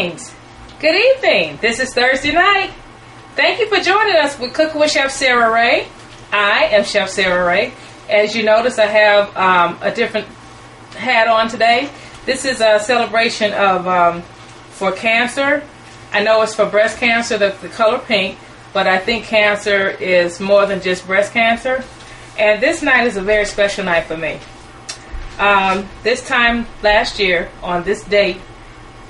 Greetings. Good evening. This is Thursday night. Thank you for joining us with Cooking with Chef Sara Ray. I am Chef Sara Ray. As you notice, I have a different hat on today. This is a celebration of for cancer. I know it's for breast cancer, the color pink, but I think cancer is more than just breast cancer. And this night is a very special night for me. This time last year, on this date,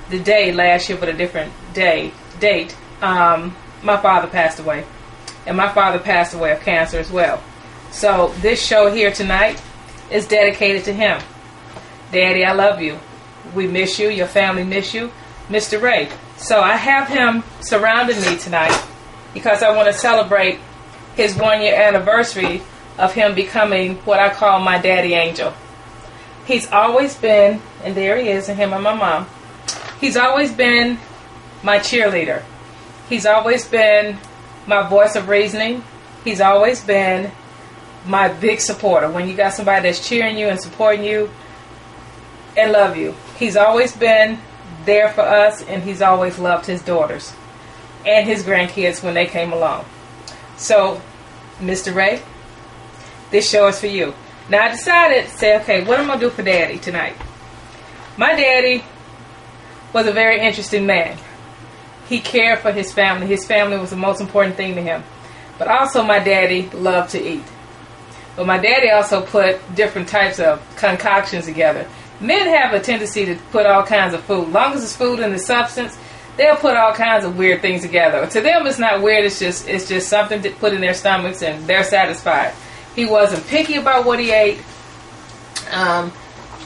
the day last year, but a different date, my father passed away. And my father passed away of cancer as well. So this show here tonight is dedicated to him. Daddy, I love you. We miss you. Your family miss you. Mr. Ray. So I have him surrounding me tonight because I want to celebrate his 1-year anniversary of him becoming what I call my daddy angel. He's always been, and there he is, and him and my mom. He's always been my cheerleader. He's always been my voice of reasoning. He's always been my big supporter. When you got somebody that's cheering you and supporting you and love you. He's always been there for us, and he's always loved his daughters and his grandkids when they came along. So, Mr. Ray, this show is for you. Now I decided to say, okay, what am I going to do for Daddy tonight? My daddy was a very interesting man. He cared for his family. His family was the most important thing to him. But also my daddy loved to eat. But my daddy also put different types of concoctions together. Men have a tendency to put all kinds of food. As long as it's food and the substance, they'll put all kinds of weird things together. To them it's not weird, it's just something to put in their stomachs and they're satisfied. He wasn't picky about what he ate.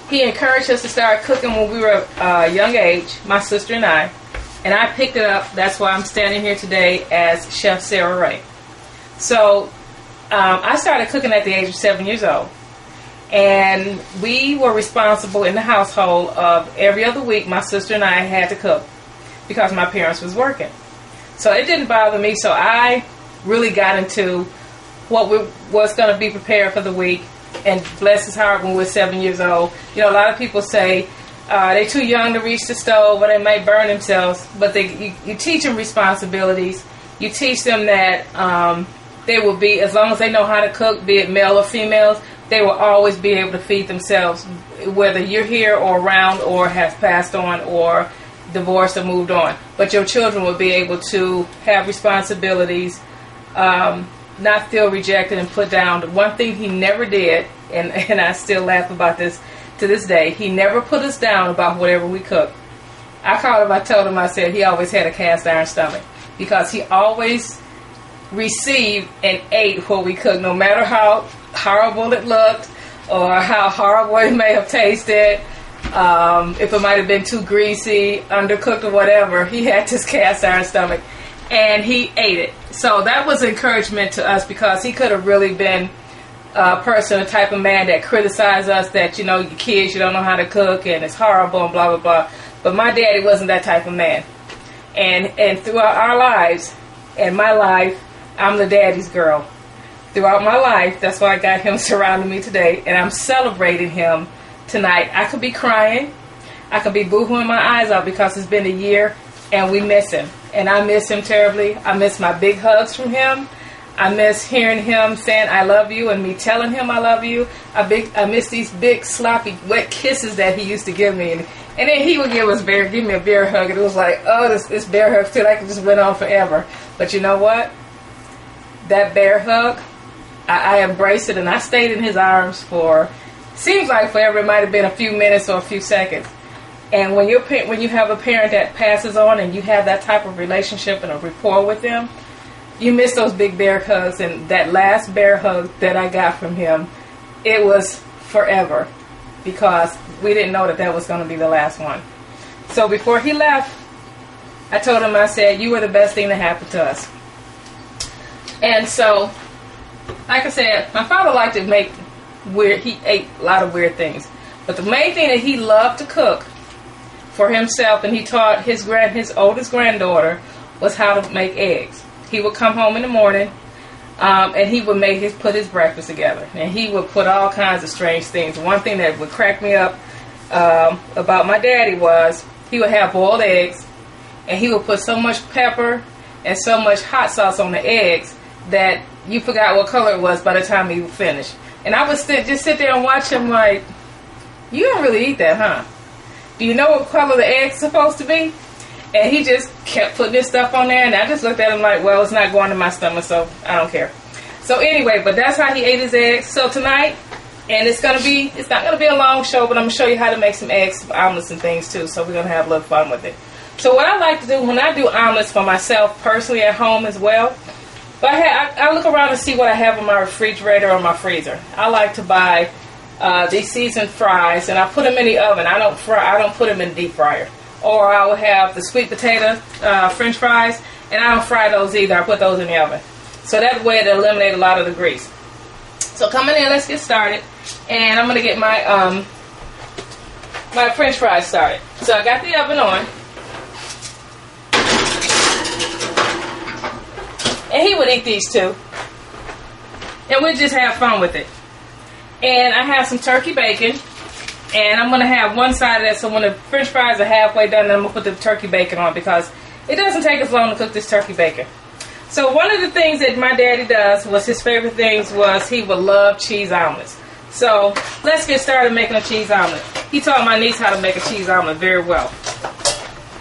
He encouraged us to start cooking when we were a young age, my sister and I picked it up. That's why I'm standing here today as Chef Sara Ray. So I started cooking at the age of 7 years old. And we were responsible in the household of every other week my sister and I had to cook because my parents was working. So it didn't bother me. So I really got into what was going to be prepared for the week. And bless his heart, when we were 7 years old. You know, a lot of people say they're too young to reach the stove or they might burn themselves. But you teach them responsibilities. You teach them that they will be, as long as they know how to cook, be it male or females, they will always be able to feed themselves, whether you're here or around or have passed on or divorced or moved on. But your children will be able to have responsibilities, not feel rejected and put down. The one thing he never did, and I still laugh about this to this day, he never put us down about whatever we cooked. I told him, I said he always had a cast iron stomach because he always received and ate what we cooked, no matter how horrible it looked or how horrible it may have tasted. If it might have been too greasy, undercooked or whatever, he had this cast iron stomach and he ate it. So that was encouragement to us because he could have really been a person, a type of man that criticized us that, you know, your kids, you don't know how to cook and it's horrible and blah, blah, blah. But my daddy wasn't that type of man. And throughout our lives and my life, I'm the daddy's girl. Throughout my life, that's why I got him surrounding me today, and I'm celebrating him tonight. I could be crying. I could be boo-hooing my eyes out because it's been a year and we miss him. And I miss him terribly. I miss my big hugs from him. I miss hearing him saying I love you and me telling him I love you. I miss these big sloppy wet kisses that he used to give me. And then he would give me a bear hug, and it was like, oh, this bear hug feel like it just went on forever. But you know what? That bear hug, I embraced it and I stayed in his arms for, seems like forever. It might have been a few minutes or a few seconds. And when you have a parent that passes on and you have that type of relationship and a rapport with them, you miss those big bear hugs. And that last bear hug that I got from him, it was forever because we didn't know that was going to be the last one. So before he left, I told him, I said, you were the best thing that happened to us. And so, like I said, my father liked to make he ate a lot of weird things. But the main thing that he loved to cook for himself, and he taught his oldest granddaughter, was how to make eggs. He would come home in the morning, and he would put his breakfast together. And he would put all kinds of strange things. One thing that would crack me up about my daddy was he would have boiled eggs, and he would put so much pepper and so much hot sauce on the eggs that you forgot what color it was by the time he would finish. And I would just sit there and watch him like, you don't really eat that, huh? Do you know what color the egg's supposed to be? And he just kept putting this stuff on there, and I just looked at him like, well, it's not going to my stomach, so I don't care. So anyway, but that's how he ate his eggs. So tonight, and it's not going to be a long show, but I'm going to show you how to make some eggs, some omelets and things too, so we're going to have a little fun with it. So what I like to do when I do omelets for myself personally at home as well, but I look around and see what I have in my refrigerator or my freezer. I like to buy these seasoned fries, and I put them in the oven. I don't put them in the deep fryer. Or I will have the sweet potato French fries, and I don't fry those either. I put those in the oven. So that way it'll eliminate a lot of the grease. So coming in, let's get started. And I'm going to get my my French fries started. So I got the oven on. And he would eat these too. And we'd just have fun with it. And I have some turkey bacon. And I'm going to have one side of that, so when the French fries are halfway done, then I'm going to put the turkey bacon on, because it doesn't take as long to cook this turkey bacon. So one of the things that my daddy does, was his favorite things, was he would love cheese omelets. So let's get started making a cheese omelet. He taught my niece how to make a cheese omelet very well.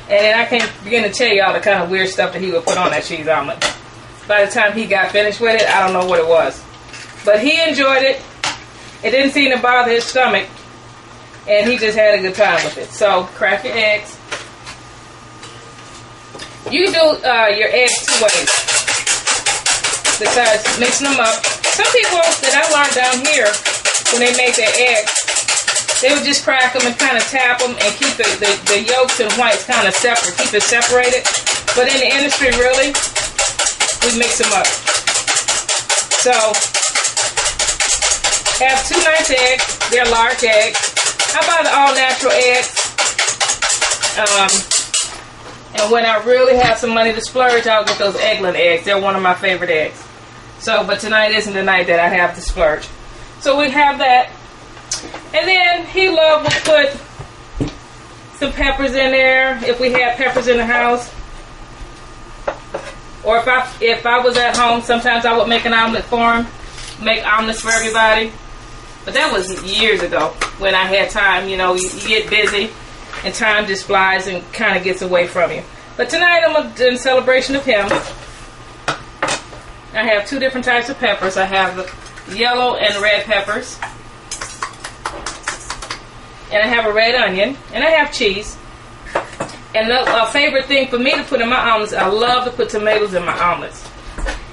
And then I can't begin to tell you all the kind of weird stuff that he would put on that cheese omelet. By the time he got finished with it, I don't know what it was. But he enjoyed it. It didn't seem to bother his stomach. And he just had a good time with it. So, crack your eggs. You can do your eggs two ways, besides mixing them up. Some people that I learned down here, when they make their eggs, they would just crack them and kind of tap them and keep the yolks and whites kind of separate, keep it separated. But in the industry, really, we mix them up. So, have 2 nice eggs. They're large eggs. I buy the all-natural eggs. And when I really have some money to splurge, I'll get those Eggland eggs. They're one of my favorite eggs. So, but tonight isn't the night that I have to splurge. So we have that. And then he loved to put some peppers in there, if we had peppers in the house. Or if I was at home, sometimes I would make an omelet for him. Make omelets for everybody. But that was years ago when I had time. You know, you get busy and time just flies and kind of gets away from you. But tonight I'm in celebration of him. I have 2 different types of peppers. I have the yellow and red peppers. And I have a red onion. And I have cheese. And a favorite thing for me to put in my omelets, I love to put tomatoes in my omelets.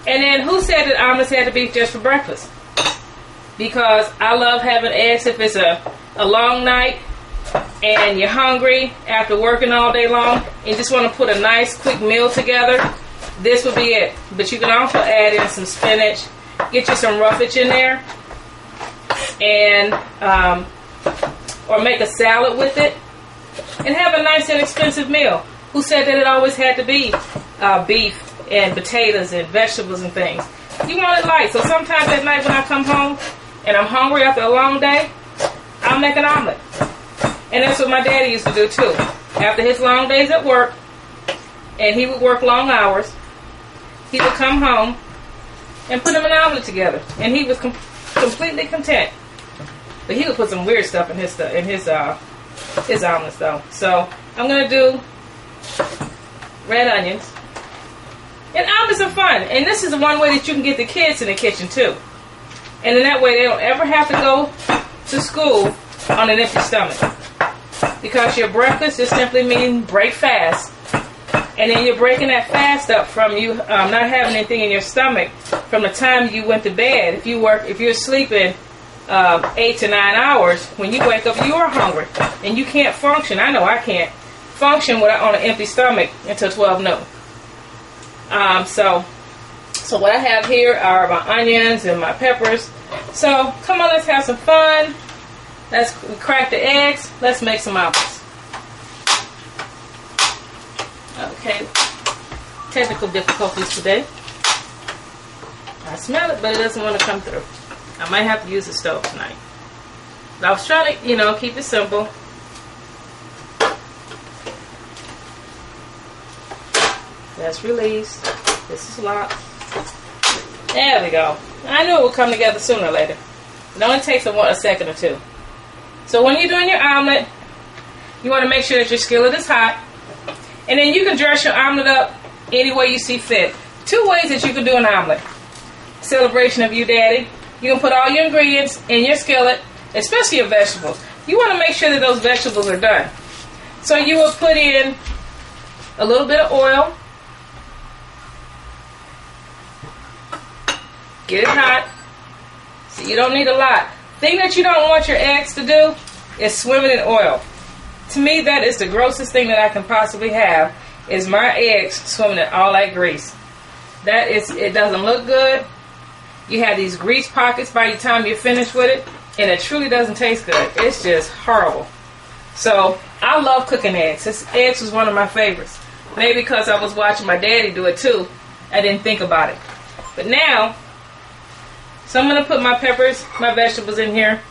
And then who said that omelets had to be just for breakfast? Because I love having eggs if it's a long night and you're hungry after working all day long and you just want to put a nice quick meal together. This would be it. But you can also add in some spinach, get you some roughage in there, and or make a salad with it and have a nice inexpensive meal. Who said that it always had to be beef and potatoes and vegetables and things? You want it light. So sometimes at night when I come home and I'm hungry after a long day, I'll make an omelet. And that's what my daddy used to do too. After his long days at work, and he would work long hours, he would come home and put him an omelet together. And he was completely content. But he would put some weird stuff in his omelets though. So I'm going to do red onions. And omelets are fun. And this is the one way that you can get the kids in the kitchen too. And in that way they don't ever have to go to school on an empty stomach. Because your breakfast just simply means break fast. And then you're breaking that fast up from you not having anything in your stomach from the time you went to bed. If you're sleeping 8 to 9 hours, when you wake up you are hungry. And you can't function. I know I can't function on an empty stomach until 12 noon. So what I have here are my onions and my peppers. So come on, let's have some fun. Let's crack the eggs. Let's make some omelets. Okay. Technical difficulties today. I smell it, but it doesn't want to come through. I might have to use the stove tonight. But I was trying to, keep it simple. That's released. This is locked. There we go. I knew it would come together sooner or later. It only takes a second or two. So when you're doing your omelet, you want to make sure that your skillet is hot. And then you can dress your omelet up any way you see fit. 2 ways that you can do an omelet. Celebration of you, Daddy. You can put all your ingredients in your skillet, especially your vegetables. You want to make sure that those vegetables are done. So you will put in a little bit of oil. Get it hot. So you don't need a lot. Thing that you don't want your eggs to do is swimming in oil. To me, that is the grossest thing that I can possibly have, is my eggs swimming in all that grease. It doesn't look good. You have these grease pockets by the time you're finished with it, and it truly doesn't taste good. It's just horrible. So I love cooking eggs. Eggs was one of my favorites. Maybe because I was watching my daddy do it too, I didn't think about it. But now, so I'm going to put my peppers, my vegetables in here.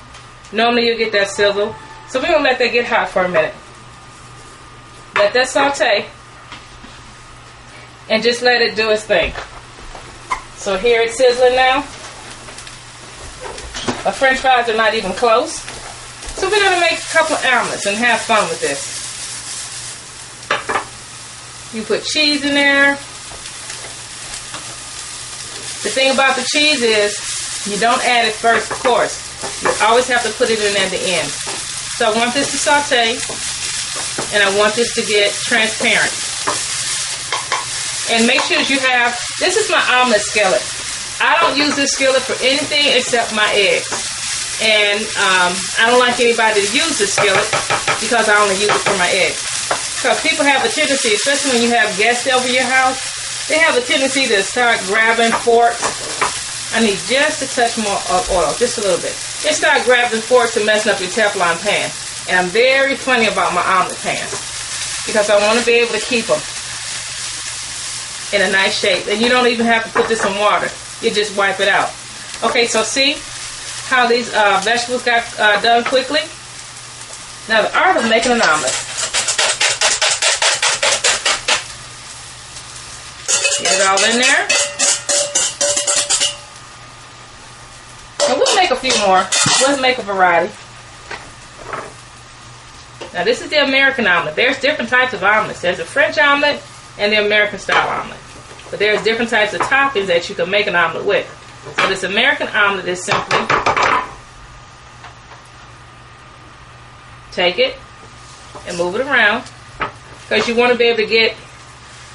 Normally you get that sizzle. So we're going to let that get hot for a minute. Let that saute. And just let it do its thing. So here it's sizzling now. My french fries are not even close. So we're going to make a couple of omelets and have fun with this. You put cheese in there. The thing about the cheese is, you don't add it first, of course. You always have to put it in at the end. So I want this to saute, and I want this to get transparent. And make sure that you have, this is my omelet skillet. I don't use this skillet for anything except my eggs. And I don't like anybody to use this skillet because I only use it for my eggs. Because people have a tendency, especially when you have guests over your house, they have a tendency to start grabbing forks. I need just a touch more of oil, just a little bit. Just start grabbing forks and messing up your Teflon pan. And I'm very funny about my omelet pans because I want to be able to keep them in a nice shape. And you don't even have to put this in water. You just wipe it out. Okay, so see how these vegetables got done quickly? Now the art of making an omelet. Get it all in there. And we'll make a few more. We'll make a variety. Now this is the American omelet. There's different types of omelets. There's a French omelet and the American style omelet. But there's different types of toppings that you can make an omelet with. So this American omelet is simply take it and move it around because you want to be able to get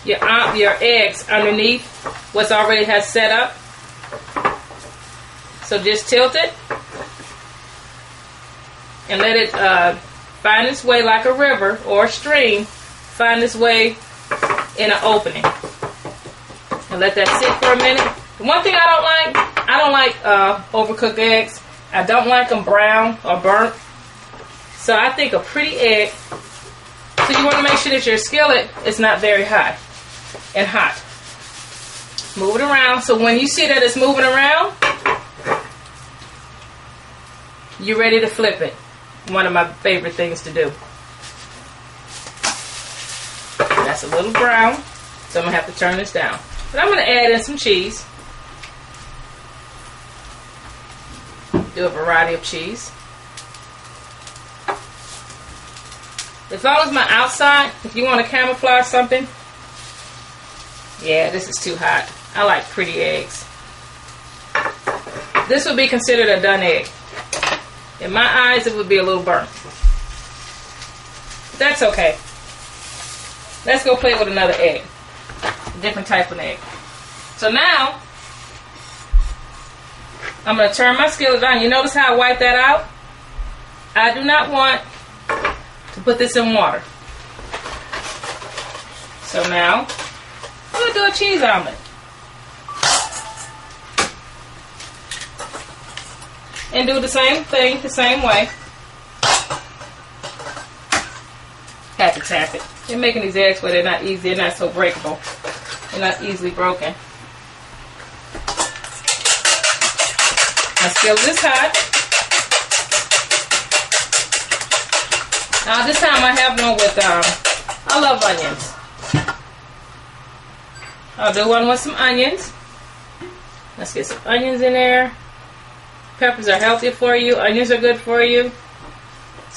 your eggs underneath what's already has set up. So just tilt it and let it find its way like a river or a stream, find its way in an opening. And let that sit for a minute. The one thing I don't like overcooked eggs. I don't like them brown or burnt. So I think a pretty egg, so you want to make sure that your skillet is not very high and hot. Move it around. So when you see that it's moving around, you're ready to flip it. One of my favorite things to do. That's a little brown, so I'm going to have to turn this down. But I'm going to add in some cheese. Do a variety of cheese. As long as my outside, if you want to camouflage something, yeah, this is too hot. I like pretty eggs. This would be considered a done egg. In my eyes, it would be a little burnt. But that's okay. Let's go play with another egg. A different type of egg. So now, I'm going to turn my skillet on. You notice how I wipe that out? I do not want to put this in water. So now, I'm going to do a cheese omelet. And do the same thing the same way. Have to tap it. They're making these eggs where they're not easy, they're not so breakable. They're not easily broken. My skillet is hot. Now this time I have one with, I love onions. I'll do one with some onions. Let's get some onions in there. Peppers are healthy for you. Onions are good for you.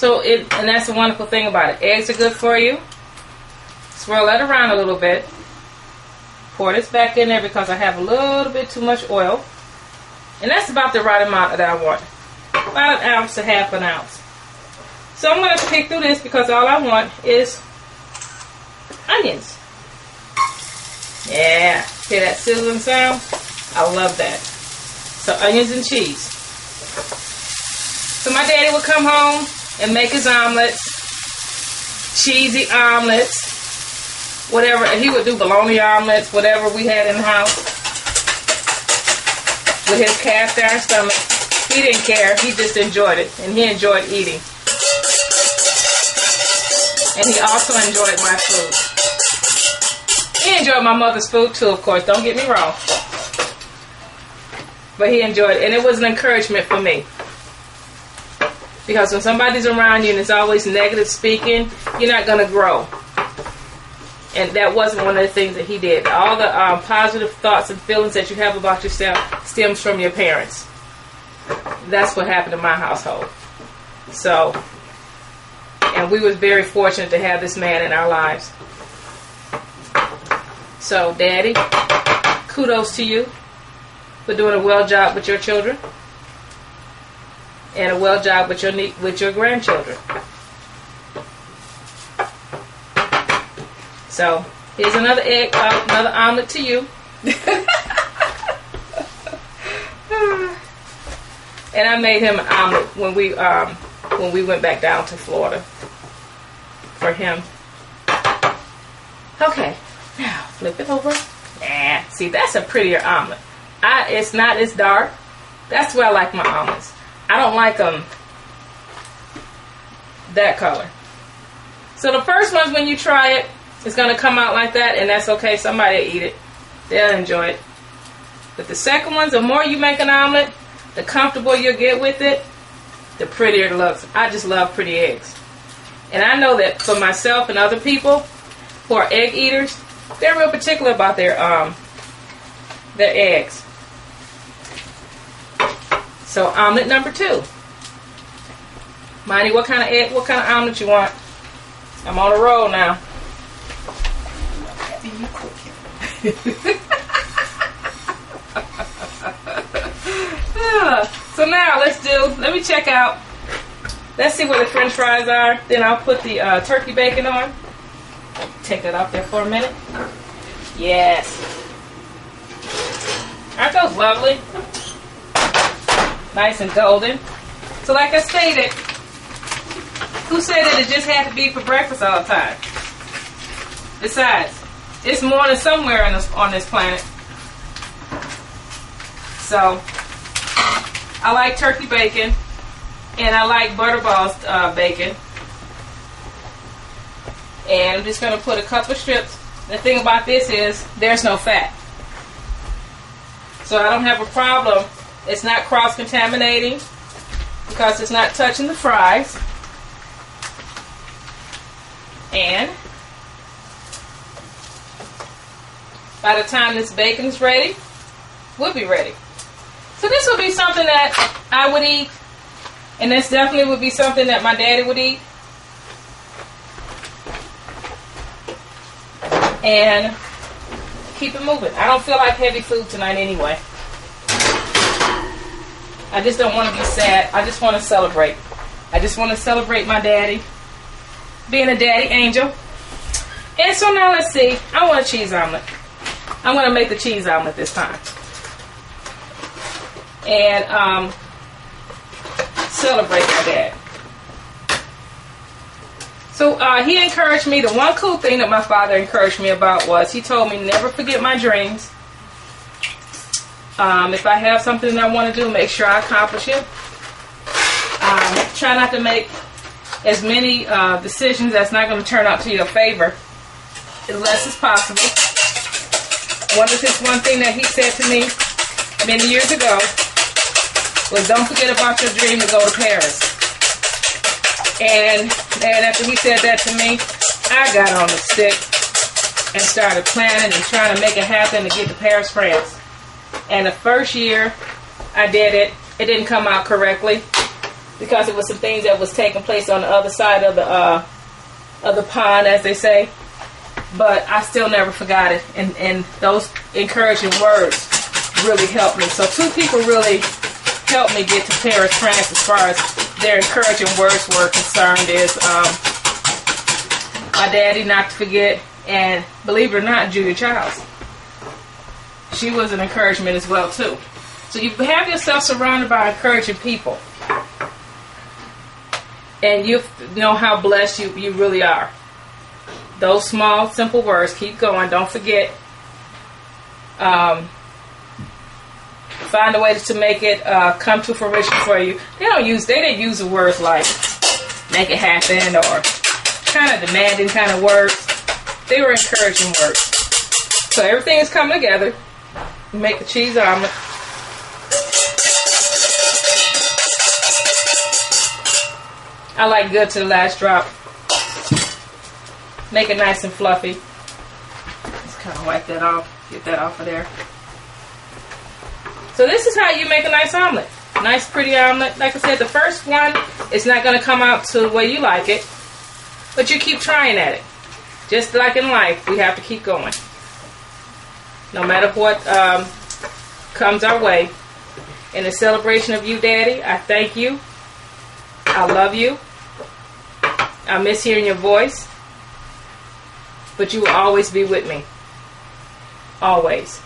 And that's the wonderful thing about it. Eggs are good for you. Swirl that around a little bit. Pour this back in there because I have a little bit too much oil. And that's about the right amount that I want. About an ounce to half an ounce. So I'm going to pick through this because all I want is onions. Yeah, hear that sizzling sound? I love that. So onions and cheese. So my daddy would come home and make his omelets, cheesy omelets, whatever. He would do bologna omelets, whatever we had in the house. With his cast iron stomach, he didn't care. He just enjoyed it, and he enjoyed eating. And he also enjoyed my food. He enjoyed my mother's food too, of course. Don't get me wrong. But he enjoyed it, and it was an encouragement for me. Because when somebody's around you and it's always negative speaking, you're not going to grow. And that wasn't one of the things that he did. All the positive thoughts and feelings that you have about yourself stems from your parents. That's what happened in my household. So, and we was very fortunate to have this man in our lives. So, Daddy, kudos to you for doing a well job with your children. And a well job with your grandchildren. So here's another egg, another omelet to you. And I made him an omelet when we went back down to Florida for him. Okay, now flip it over. Nah, see, that's a prettier omelet. It's not as dark. That's why I like my omelets. I don't like them that color. So the first ones, when you try it, it's going to come out like that, and that's okay. Somebody will eat it. They'll enjoy it. But the second ones, the more you make an omelet, the comfortable you'll get with it, the prettier it looks. I just love pretty eggs. And I know that for myself and other people who are egg eaters, they're real particular about their eggs. So omelet number 2. Mindy, what kind of egg, what kind of omelet you want? I'm on a roll now. You cooking. So now let me check out. Let's see where the French fries are. Then I'll put the turkey bacon on. Take it off there for a minute. Yes. Aren't those lovely? Nice and golden. So like I stated, who said that it just had to be for breakfast all the time? Besides, it's morning somewhere on this planet. So, I like turkey bacon, and I like butterballs bacon. And I'm just going to put a couple strips. The thing about this is, there's no fat. So I don't have a problem. It's not cross-contaminating because it's not touching the fries. And by the time this bacon is ready, we'll be ready. So this would be something that I would eat, and this definitely would be something that my daddy would eat. And keep it moving. I don't feel like heavy food tonight anyway. I just don't want to be sad. I just want to celebrate. I just want to celebrate my daddy being a daddy angel. And so now let's see. I want a cheese omelet. I'm going to make the cheese omelet this time. And celebrate my dad. So he encouraged me. The one cool thing that my father encouraged me about was he told me never forget my dreams. If I have something that I want to do, make sure I accomplish it. Try not to make as many decisions that's not going to turn out to your favor, unless it's possible. One thing that he said to me many years ago was, don't forget about your dream to go to Paris. And after he said that to me, I got on the stick. and started planning and trying to make it happen to get to Paris, France. And the first year I did it, it didn't come out correctly because it was some things that was taking place on the other side of the pond, as they say. But I still never forgot it, and those encouraging words really helped me. So 2 people really helped me get to Paris, France, as far as their encouraging words were concerned. Is my daddy, not to forget, and believe it or not, Julia Childs. She was an encouragement as well too. So you have yourself surrounded by encouraging people, and you know how blessed you really are. Those small, simple words. Keep going. Don't forget. Find a way to make it come to fruition for you. They didn't use the words like make it happen or kind of demanding kind of words. They were encouraging words. So everything is coming together. Make the cheese omelet. I like good to the last drop. Make it nice and fluffy. Just kind of wipe that off. Get that off of there. So this is how you make a nice omelet. Nice, pretty omelet. Like I said, the first one is not going to come out to the way you like it. But you keep trying at it. Just like in life, we have to keep going. No matter what comes our way. In the celebration of you, Daddy, I thank you. I love you. I miss hearing your voice. But you will always be with me. Always.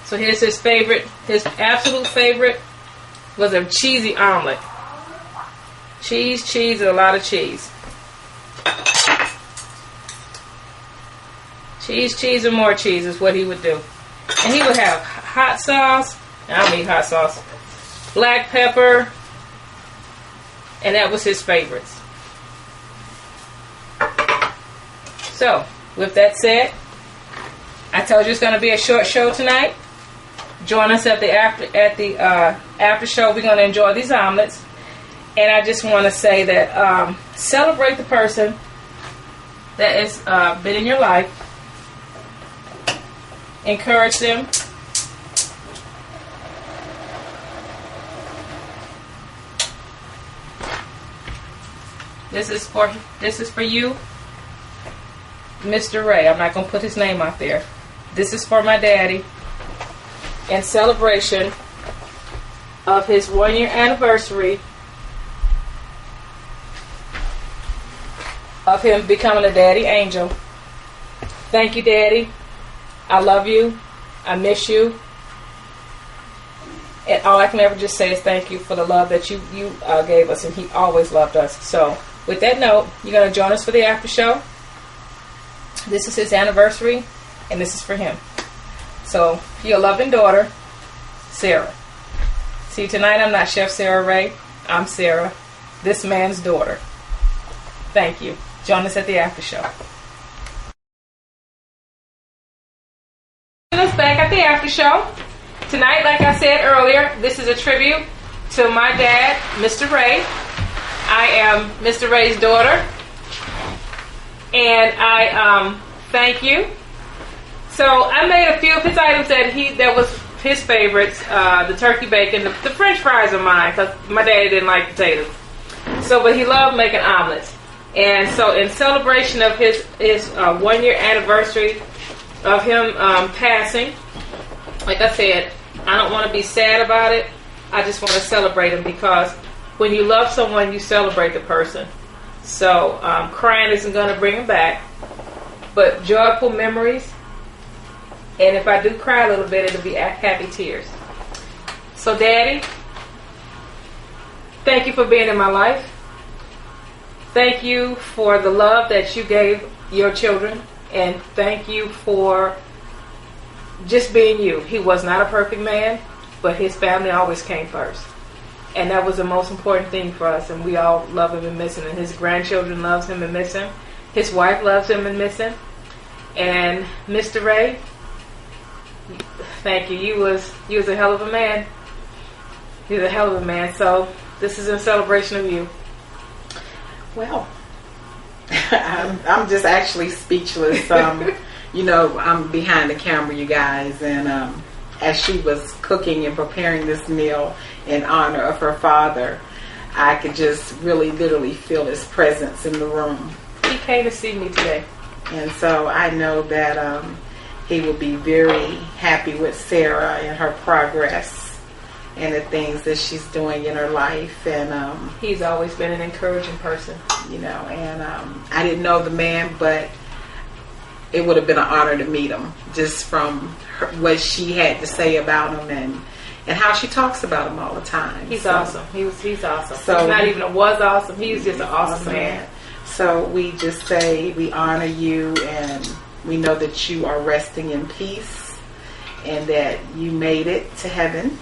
So here's his favorite. His absolute favorite was a cheesy omelet. Cheese, and a lot of cheese. Cheese, and more cheese is what he would do. And he would have hot sauce. I don't need hot sauce. Black pepper. And that was his favorites. So, with that said, I told you it's going to be a short show tonight. Join us at the after show. We're going to enjoy these omelets. And I just want to say that celebrate the person that has been in your life. Encourage them. This is for you, Mr. Ray. I'm not going to put his name out there. This is for my daddy in celebration of his 1-year anniversary of him becoming a daddy angel. Thank you, Daddy. I love you. I miss you. And all I can ever just say is thank you for the love that you gave us, and he always loved us. So, with that note, you're going to join us for the after show. This is his anniversary, and this is for him. So, your loving daughter, Sara. See, tonight I'm not Chef Sara Ray. I'm Sara, this man's daughter. Thank you. Join us at the after show. Join us back at the after show. Tonight, like I said earlier, this is a tribute to my dad, Mr. Ray. I am Mr. Ray's daughter. And I thank you. So I made a few of his items that was his favorites. The turkey bacon, the French fries are mine because my daddy didn't like potatoes. So, but he loved making omelets. And so in celebration of his 1-year anniversary of him passing, like I said, I don't want to be sad about it. I just want to celebrate him because when you love someone, you celebrate the person. So crying isn't going to bring him back, but joyful memories. And if I do cry a little bit, it'll be happy tears. So, Daddy, thank you for being in my life. Thank you for the love that you gave your children. And thank you for just being you. He was not a perfect man, but his family always came first. And that was the most important thing for us. And we all love him and miss him. And his grandchildren loves him and miss him. His wife loves him and miss him. And Mr. Ray, thank you. You was a hell of a man. You're a hell of a man. So This is in celebration of you. Well, I'm just actually speechless. I'm behind the camera, you guys, and as she was cooking and preparing this meal in honor of her father, I could just really literally feel his presence in the room. He came to see me today. And so I know that he will be very happy with Sara and her progress and the things that she's doing in her life. And he's always been an encouraging person. And I didn't know the man, but it would have been an honor to meet him just from what she had to say about him and how she talks about him all the time. He's awesome. He's awesome. So he's not even was awesome. He's just an awesome man. So we just say we honor you, and we know that you are resting in peace and that you made it to heaven.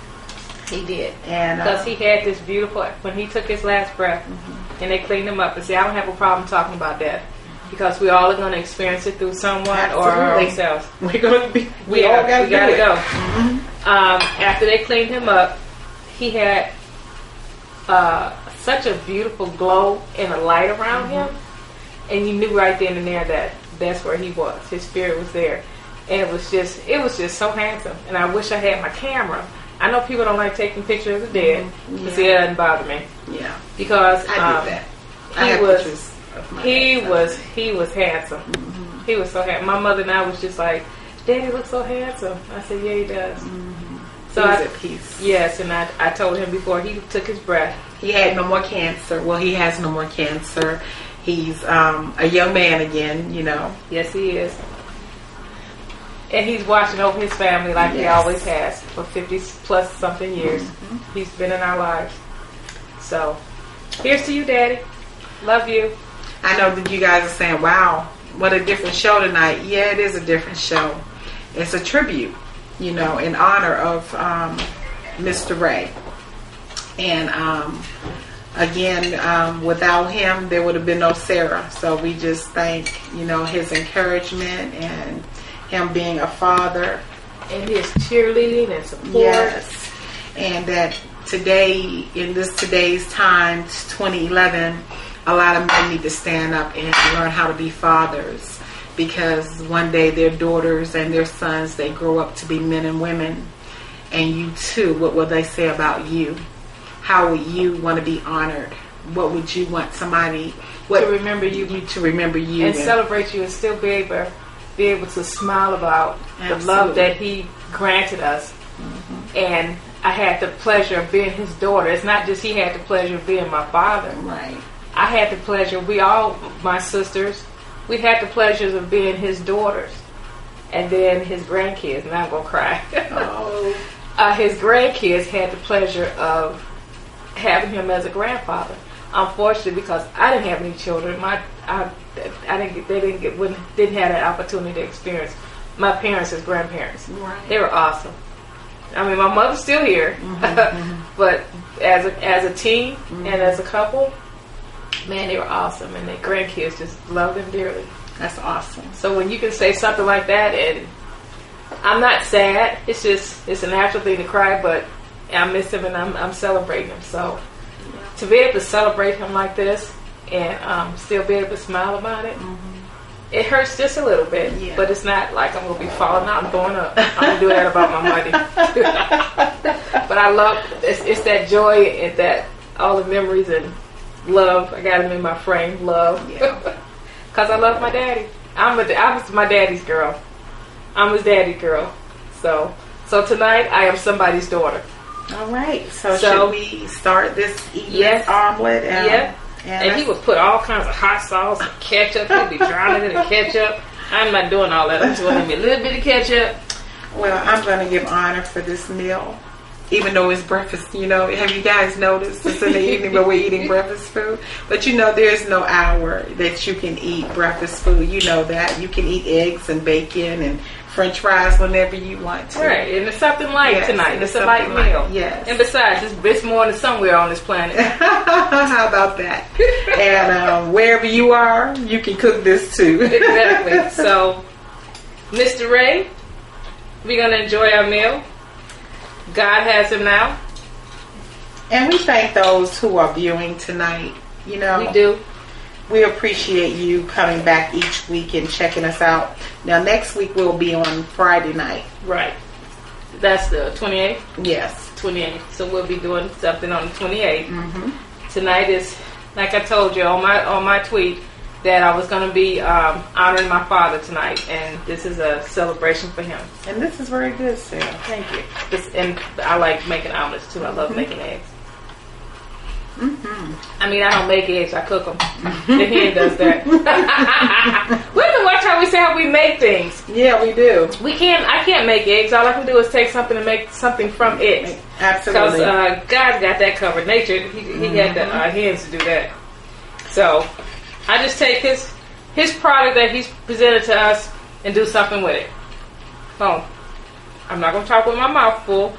He did. And because he had this beautiful, when he took his last breath, and they cleaned him up. And see, I don't have a problem talking about that. Because we all are going to experience it through someone or ourselves. We're going to be. We all got to go. Mm-hmm. After they cleaned him up, he had such a beautiful glow and a light around him, and you knew right then and there that that's where he was. His spirit was there, and it was just so handsome. And I wish I had my camera. I know people don't like taking pictures of the dead, but see, it doesn't bother me. Yeah, because I do that. He was handsome. Mm-hmm. He was so handsome. My mother and I was just like, Daddy looks so handsome. I said, yeah, he does. Mm-hmm. So he's at peace. Yes, and I told him before he took his breath. He had no more cancer. Well, he has no more cancer. He's a young man again, Yes, he is. And he's watching over his family like he always has for 50 plus something years. Mm-hmm. He's been in our lives. So, here's to you, Daddy. Love you. I know that you guys are saying, wow, what a different show tonight. Yeah, it is a different show. It's a tribute, in honor of Mr. Ray. And again, without him, there would have been no Sara. So we just thank, his encouragement and him being a father. And his cheerleading and support. Yes. And that today, in today's time, 2011, a lot of men need to stand up and learn how to be fathers, because one day their daughters and their sons, they grow up to be men and women. And you too, what will they say about you? How would you want to be honored? What would you want somebody to remember you and celebrate you, and still be able to smile about the love that he granted us. Mm-hmm. And I had the pleasure of being his daughter. It's not just he had the pleasure of being my father. Right. I had the pleasure, my sisters, we had the pleasures of being his daughters. And then his grandkids, now I'm going to cry. His grandkids had the pleasure of having him as a grandfather. Unfortunately, because I didn't have any children, didn't have that opportunity to experience my parents as grandparents. Right. They were awesome. I mean, my mother's still here, but as a team and as a couple, man, they were awesome, and their grandkids just loved them dearly. That's awesome. So when you can say something like that, and I'm not sad, it's a natural thing to cry, but I miss him and I'm celebrating him. So to be able to celebrate him like this and still be able to smile about it, it hurts just a little bit, but it's not like I'm going to be falling out and throwing up. I'm going to do that about my money. But I love, it's that joy and that all the memories and love. I got him in my frame, love. Because I love my daddy. I was my daddy's girl. I'm his daddy's girl. So tonight I am somebody's daughter. All right. So should we start this evening omelet? And he would put all kinds of hot sauce and ketchup. He'd be drowning in the ketchup. I'm not doing all that. I'm doing him a little bit of ketchup. Well, I'm going to give honor for this meal, even though it's breakfast. Have you guys noticed it's in the evening, but we're eating breakfast food? But there's no hour that you can eat breakfast food. You know that. You can eat eggs and bacon and French fries whenever you want to. Right, and it's something light tonight. It's a light meal. Yes. And besides, it's more than somewhere on this planet. How about that? And wherever you are, you can cook this too. Exactly. So, Mr. Ray, we're going to enjoy our meal. God has him now. And we thank those who are viewing tonight. You know, We do. we appreciate you coming back each week and checking us out. Now, next week we'll be on Friday night. Right. That's the 28th? Yes. 28th. So we'll be doing something on the 28th. Mm-hmm. Tonight is, like I told you on my tweet, that I was going to be honoring my father tonight, and this is a celebration for him. And this is very good, Sarah. Thank you. And I like making omelets too. I love making eggs. Mm-hmm. I mean, I don't make eggs. I cook them. The hen does that. We have to watch how we say how we make things. Yeah, we do. I can't make eggs. All I can do is take something and make something from it. Absolutely. Because God got that covered. Nature, he had the hands to do that. So I just take his product that he's presented to us and do something with it. Boom. I'm not going to talk with my mouth full.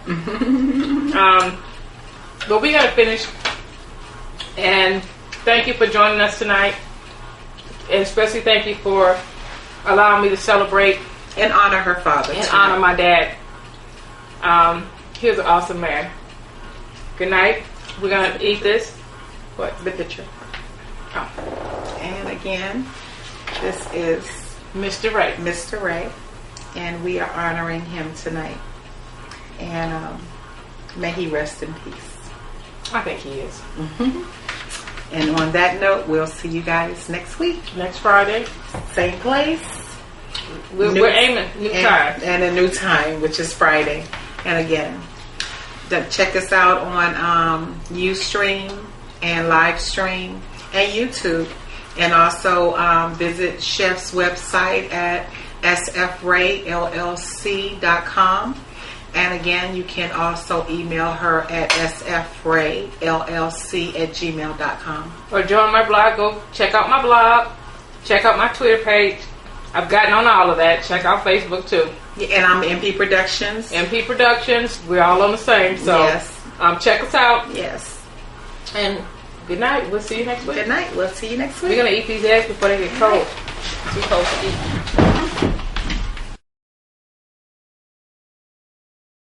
But we're going to finish. And thank you for joining us tonight. And especially thank you for allowing me to celebrate and honor her father. And honor my dad. He was an awesome man. Good night. We're going to eat this. What? The picture. Oh. And again, this is Mr. Ray. Mr. Ray. And we are honoring him tonight. And may he rest in peace. I think he is. Mm-hmm. And on that note, we'll see you guys next week. Next Friday. Same place. We're aiming new time. And a new time, which is Friday. And again, check us out on Ustream and Livestream and YouTube. And also visit Chef's website at sfrayllc.com. And again, you can also email her at sfrayllc@gmail.com. Or join my blog. Go check out my blog. Check out my Twitter page. I've gotten on all of that. Check out Facebook too. And I'm MP Productions. MP Productions. We're all on the same. So yes. Check us out. Yes. And good night. We'll see you next week. Good night. We'll see you next week. We're going to eat these eggs before they get cold. Too cold to eat.